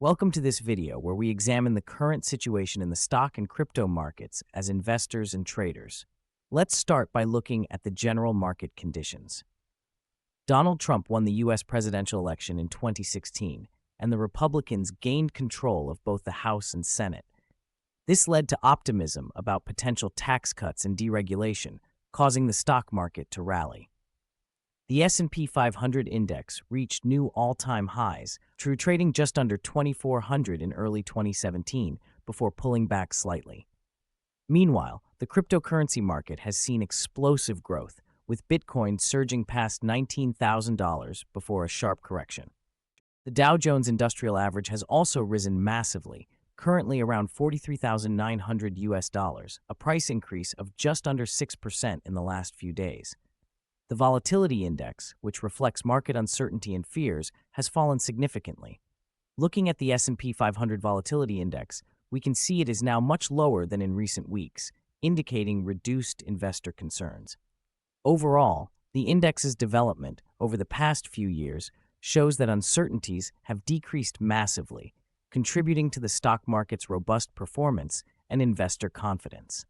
Welcome to this video where we examine the current situation in the stock and crypto markets as investors and traders. Let's start by looking at the general market conditions. Donald Trump won the U.S. presidential election in 2016, and the Republicans gained control of both the House and Senate. This led to optimism about potential tax cuts and deregulation, causing the stock market to rally. The S&P 500 index reached new all-time highs, trading just under 2,400 in early 2017 before pulling back slightly. Meanwhile, the cryptocurrency market has seen explosive growth, with Bitcoin surging past $19,000 before a sharp correction. The Dow Jones Industrial Average has also risen massively, currently around 43,900 US dollars, a price increase of just under 6% in the last few days. The volatility index, which reflects market uncertainty and fears, has fallen significantly. Looking at the S&P 500 volatility index, we can see it is now much lower than in recent weeks, indicating reduced investor concerns. Overall, the index's development over the past few years shows that uncertainties have decreased massively, contributing to the stock market's robust performance and investor confidence.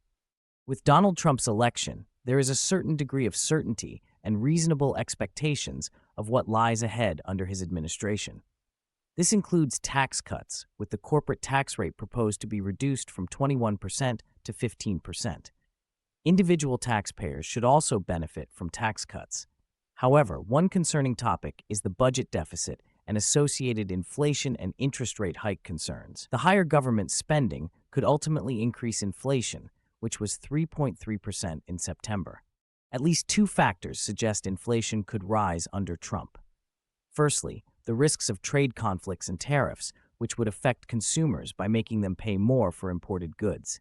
With Donald Trump's election, there is a certain degree of certainty and reasonable expectations of what lies ahead under his administration. This includes tax cuts, with the corporate tax rate proposed to be reduced from 21% to 15%. Individual taxpayers should also benefit from tax cuts. However, one concerning topic is the budget deficit and associated inflation and interest rate hike concerns. The higher government spending could ultimately increase inflation, which was 3.3% in September. At least two factors suggest inflation could rise under Trump. Firstly, the risks of trade conflicts and tariffs, which would affect consumers by making them pay more for imported goods.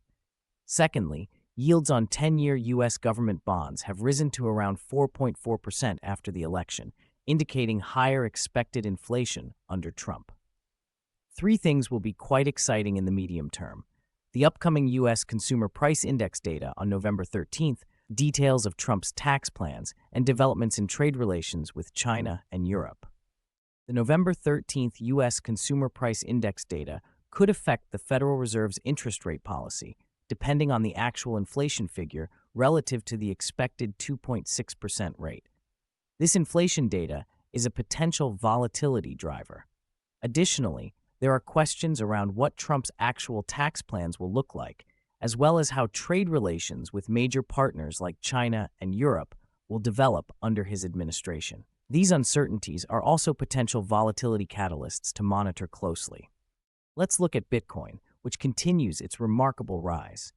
Secondly, yields on 10-year U.S. government bonds have risen to around 4.4% after the election, indicating higher expected inflation under Trump. Three things will be quite exciting in the medium term. The upcoming U.S. Consumer Price Index data on November 13th, details of Trump's tax plans, and developments in trade relations with China and Europe. The November 13th U.S. Consumer Price Index data could affect the Federal Reserve's interest rate policy, depending on the actual inflation figure relative to the expected 2.6% rate. This inflation data is a potential volatility driver. Additionally, there are questions around what Trump's actual tax plans will look like, as well as how trade relations with major partners like China and Europe will develop under his administration. These uncertainties are also potential volatility catalysts to monitor closely. Let's look at Bitcoin, which continues its remarkable rise.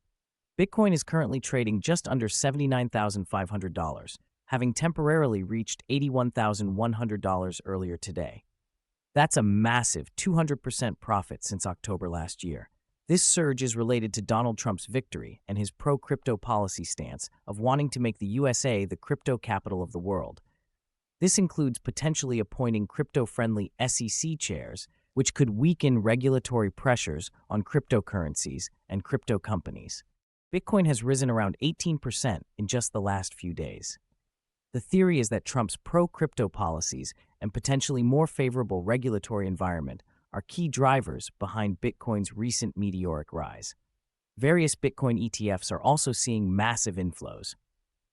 Bitcoin is currently trading just under $79,500, having temporarily reached $81,100 earlier today. That's a massive 200% profit since October last year. This surge is related to Donald Trump's victory and his pro-crypto policy stance of wanting to make the USA the crypto capital of the world. This includes potentially appointing crypto-friendly SEC chairs, which could weaken regulatory pressures on cryptocurrencies and crypto companies. Bitcoin has risen around 18% in just the last few days. The theory is that Trump's pro-crypto policies and potentially more favorable regulatory environment are key drivers behind Bitcoin's recent meteoric rise. Various Bitcoin ETFs are also seeing massive inflows.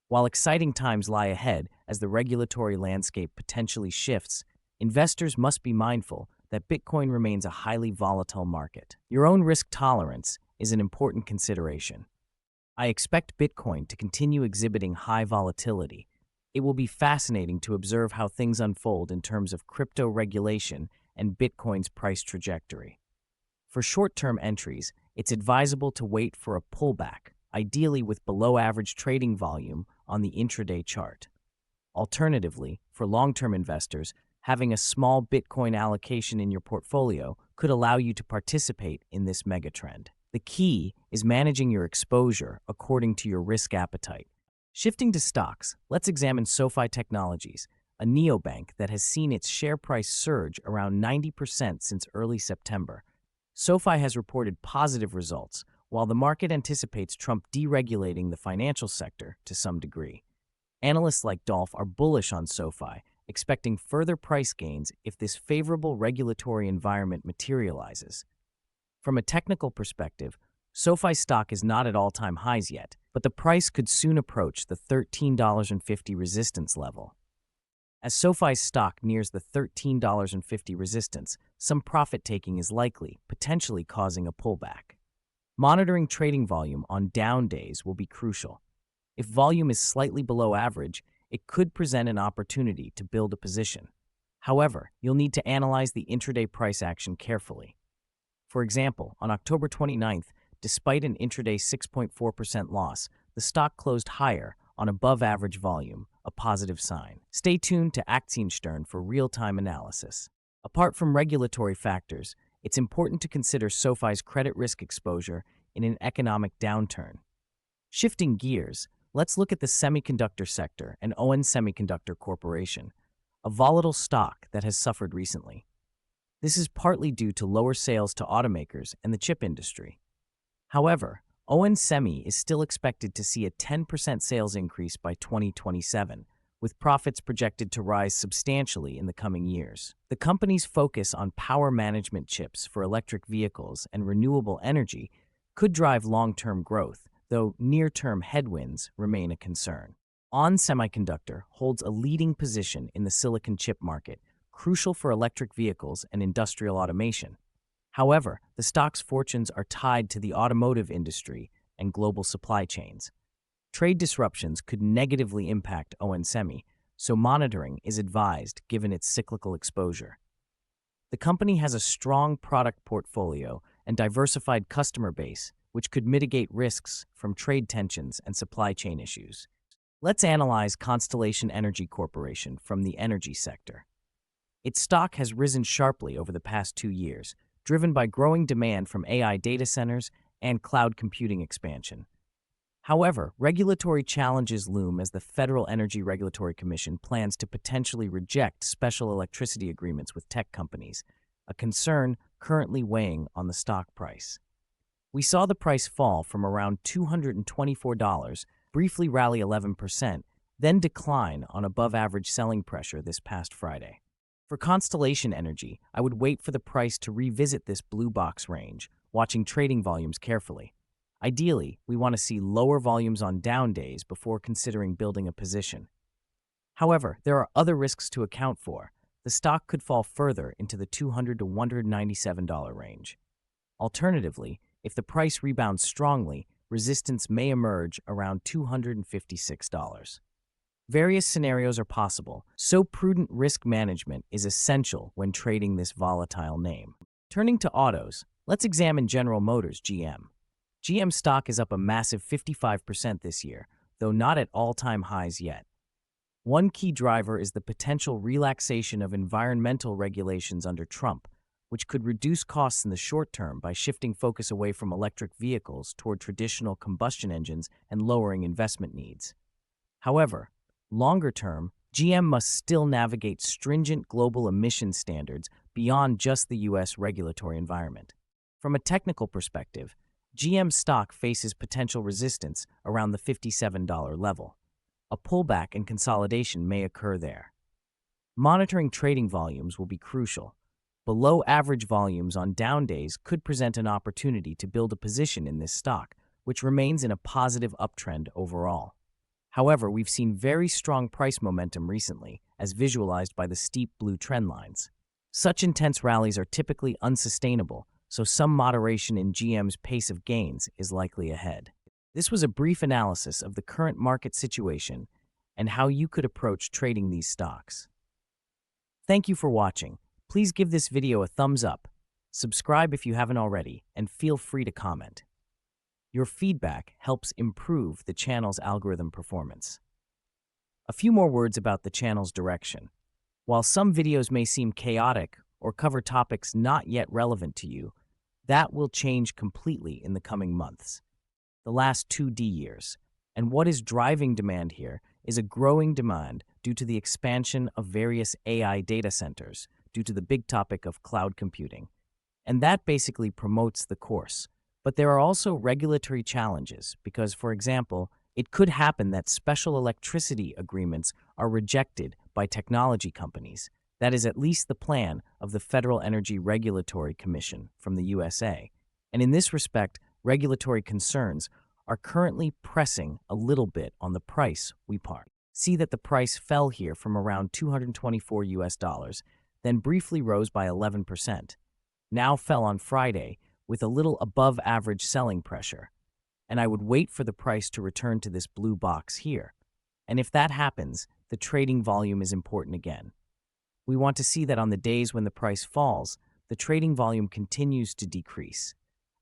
While exciting times lie ahead as the regulatory landscape potentially shifts, investors must be mindful that Bitcoin remains a highly volatile market. Your own risk tolerance is an important consideration. I expect Bitcoin to continue exhibiting high volatility. It will be fascinating to observe how things unfold in terms of crypto regulation and Bitcoin's price trajectory. For short-term entries, it's advisable to wait for a pullback, ideally with below-average trading volume on the intraday chart. Alternatively, for long-term investors, having a small Bitcoin allocation in your portfolio could allow you to participate in this megatrend. The key is managing your exposure according to your risk appetite. Shifting to stocks, let's examine SoFi Technologies, a neobank that has seen its share price surge around 90% since early September. SoFi has reported positive results, while the market anticipates Trump deregulating the financial sector to some degree. Analysts like Dolph are bullish on SoFi expecting further price gains if this favorable regulatory environment materializes. From a technical perspective, SoFi stock is not at all-time highs yet, but the price could soon approach the $13.50 resistance level. As SoFi's stock nears the $13.50 resistance, some profit-taking is likely, potentially causing a pullback. Monitoring trading volume on down days will be crucial. If volume is slightly below average, it could present an opportunity to build a position. However, you'll need to analyze the intraday price action carefully. For example, on October 29th, despite an intraday 6.4% loss, the stock closed higher on above-average volume, a positive sign. Stay tuned to Aktienstern for real-time analysis. Apart from regulatory factors, it's important to consider SoFi's credit risk exposure in an economic downturn. Shifting gears, let's look at the semiconductor sector and ON Semiconductor Corporation, a volatile stock that has suffered recently. This is partly due to lower sales to automakers and the chip industry. However, ON Semi is still expected to see a 10% sales increase by 2027, with profits projected to rise substantially in the coming years. The company's focus on power management chips for electric vehicles and renewable energy could drive long-term growth, though near-term headwinds remain a concern. ON Semiconductor holds a leading position in the silicon chip market, crucial for electric vehicles and industrial automation. However, the stock's fortunes are tied to the automotive industry and global supply chains. Trade disruptions could negatively impact ON Semi, so monitoring is advised given its cyclical exposure. The company has a strong product portfolio and diversified customer base, which could mitigate risks from trade tensions and supply chain issues. Let's analyze Constellation Energy Corporation from the energy sector. Its stock has risen sharply over the past 2 years, driven by growing demand from AI data centers and cloud computing expansion. However, regulatory challenges loom as the Federal Energy Regulatory Commission plans to potentially reject special electricity agreements with tech companies, a concern currently weighing on the stock price. We saw the price fall from around $224, briefly rally 11%, then decline on above-average selling pressure this past Friday. For Constellation Energy, I would wait for the price to revisit this blue box range, watching trading volumes carefully. Ideally, we want to see lower volumes on down days before considering building a position. However, there are other risks to account for. The stock could fall further into the $200 to $197 range. Alternatively, if the price rebounds strongly, resistance may emerge around $256. Various scenarios are possible, so prudent risk management is essential when trading this volatile name. Turning to autos, let's examine General Motors (GM). GM stock is up a massive 55% this year, though not at all-time highs yet. One key driver is the potential relaxation of environmental regulations under Trump, which could reduce costs in the short term by shifting focus away from electric vehicles toward traditional combustion engines and lowering investment needs. However, longer term, GM must still navigate stringent global emission standards beyond just the U.S. regulatory environment. From a technical perspective, GM stock faces potential resistance around the $57 level. A pullback and consolidation may occur there. Monitoring trading volumes will be crucial. Below average volumes on down days could present an opportunity to build a position in this stock, which remains in a positive uptrend overall. However, we've seen very strong price momentum recently, as visualized by the steep blue trend lines. Such intense rallies are typically unsustainable, so some moderation in GM's pace of gains is likely ahead. This was a brief analysis of the current market situation and how you could approach trading these stocks. Thank you for watching. Please give this video a thumbs up, subscribe if you haven't already, and feel free to comment. Your feedback helps improve the channel's algorithm performance. A few more words about the channel's direction. While some videos may seem chaotic or cover topics not yet relevant to you, that will change completely in the coming months. The last 2D years. And what is driving demand here is a growing demand due to the expansion of various AI data centers, due to the big topic of cloud computing. And that basically promotes the course. But there are also regulatory challenges because, for example, it could happen that special electricity agreements are rejected by technology companies. That is at least the plan of the Federal Energy Regulatory Commission from the USA. And in this respect, regulatory concerns are currently pressing a little bit on the price we part. See that the price fell here from around 224 US dollars, then briefly rose by 11%. Now fell on Friday with a little above average selling pressure. And I would wait for the price to return to this blue box here. And if that happens, the trading volume is important again. We want to see that on the days when the price falls, the trading volume continues to decrease.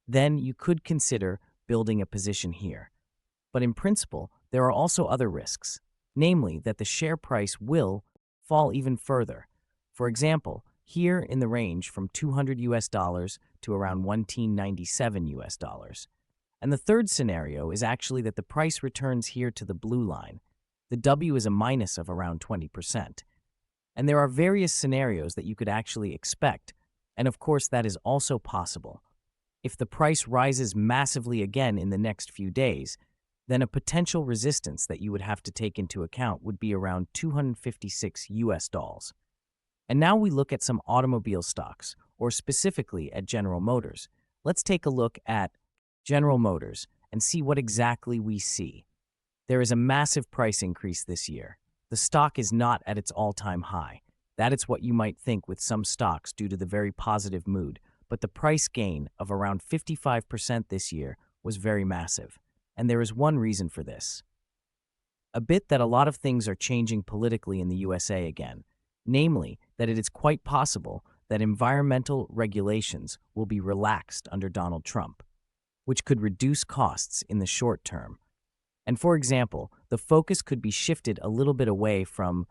Then you could consider building a position here. But in principle, there are also other risks, namely that the share price will fall even further. For example, here in the range from 200 US dollars to around 1,997 US dollars. And the third scenario is actually that the price returns here to the blue line. The W is a minus of around 20%. And there are various scenarios that you could actually expect, and of course that is also possible. If the price rises massively again in the next few days, then a potential resistance that you would have to take into account would be around 256 US dollars. And now we look at some automobile stocks, or specifically at General Motors. Let's take a look at General Motors and see what exactly we see. There is a massive price increase this year. The stock is not at its all-time high. That is what you might think with some stocks due to the very positive mood, but the price gain of around 55% this year was very massive. And there is one reason for this. A bit that a lot of things are changing politically in the USA again, namely that it is quite possible that environmental regulations will be relaxed under Donald Trump, which could reduce costs in the short term. And for example, the focus could be shifted a little bit away from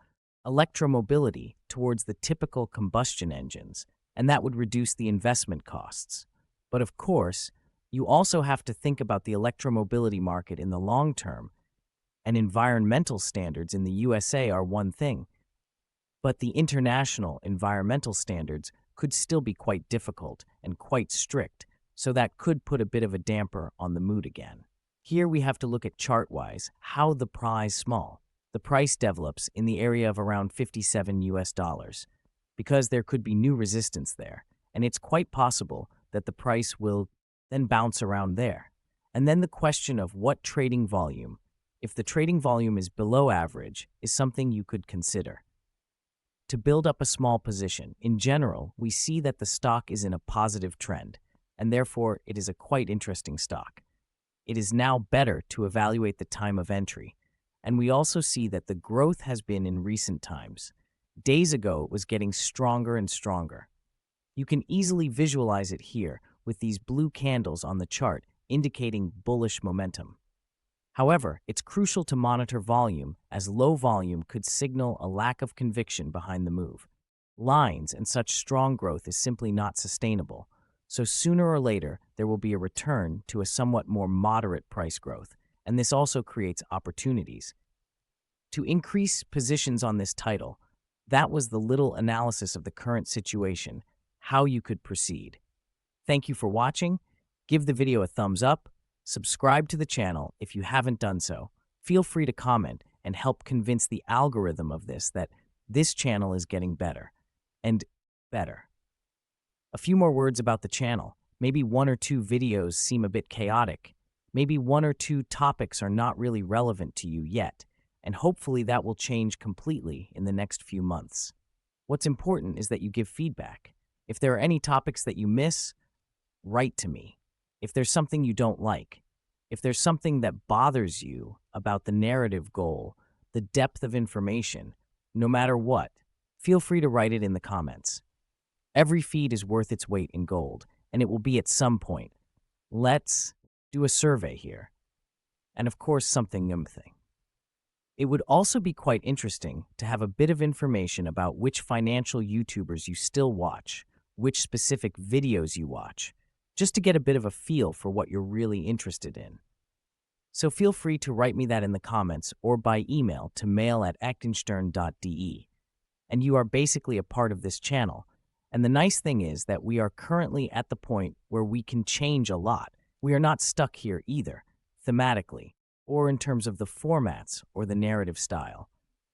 electromobility towards the typical combustion engines, and that would reduce the investment costs. But of course, you also have to think about the electromobility market in the long term, and environmental standards in the USA are one thing, but the international environmental standards could still be quite difficult and quite strict, so that could put a bit of a damper on the mood again. Here we have to look at chart-wise how the price develops in the area of around 57 US dollars, because there could be new resistance there, and it's quite possible that the price will then bounce around there. And then the question of what trading volume, if the trading volume is below average, is something you could consider. To build up a small position, in general, we see that the stock is in a positive trend, and therefore it is a quite interesting stock. It is now better to evaluate the time of entry, and we also see that the growth has been in recent times. Days ago, it was getting stronger and stronger. You can easily visualize it here with these blue candles on the chart indicating bullish momentum. However, it's crucial to monitor volume, as low volume could signal a lack of conviction behind the move. Lines and such strong growth is simply not sustainable. So sooner or later, there will be a return to a somewhat more moderate price growth, and this also creates opportunities. To increase positions on this title, that was the little analysis of the current situation, how you could proceed. Thank you for watching. Give the video a thumbs up, subscribe to the channel if you haven't done so. Feel free to comment and help convince the algorithm of this that this channel is getting better and better. A few more words about the channel. Maybe one or two videos seem a bit chaotic. Maybe one or two topics are not really relevant to you yet, and hopefully that will change completely in the next few months. What's important is that you give feedback. If there are any topics that you miss, write to me. If there's something you don't like, if there's something that bothers you about the narrative goal, the depth of information, no matter what, feel free to write it in the comments. Every feed is worth its weight in gold, and it will be at some point. Let's do a survey here. And of course, something. It would also be quite interesting to have a bit of information about which financial YouTubers you still watch, which specific videos you watch, just to get a bit of a feel for what you're really interested in. So feel free to write me that in the comments or by email to mail@actinstern.de. And you are basically a part of this channel. And the nice thing is that we are currently at the point where we can change a lot. We are not stuck here either, thematically, or in terms of the formats or the narrative style.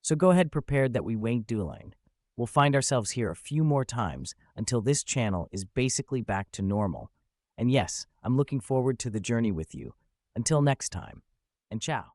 So go ahead prepared that we won't dueling. We'll find ourselves here a few more times until this channel is basically back to normal. And yes, I'm looking forward to the journey with you. Until next time, and ciao.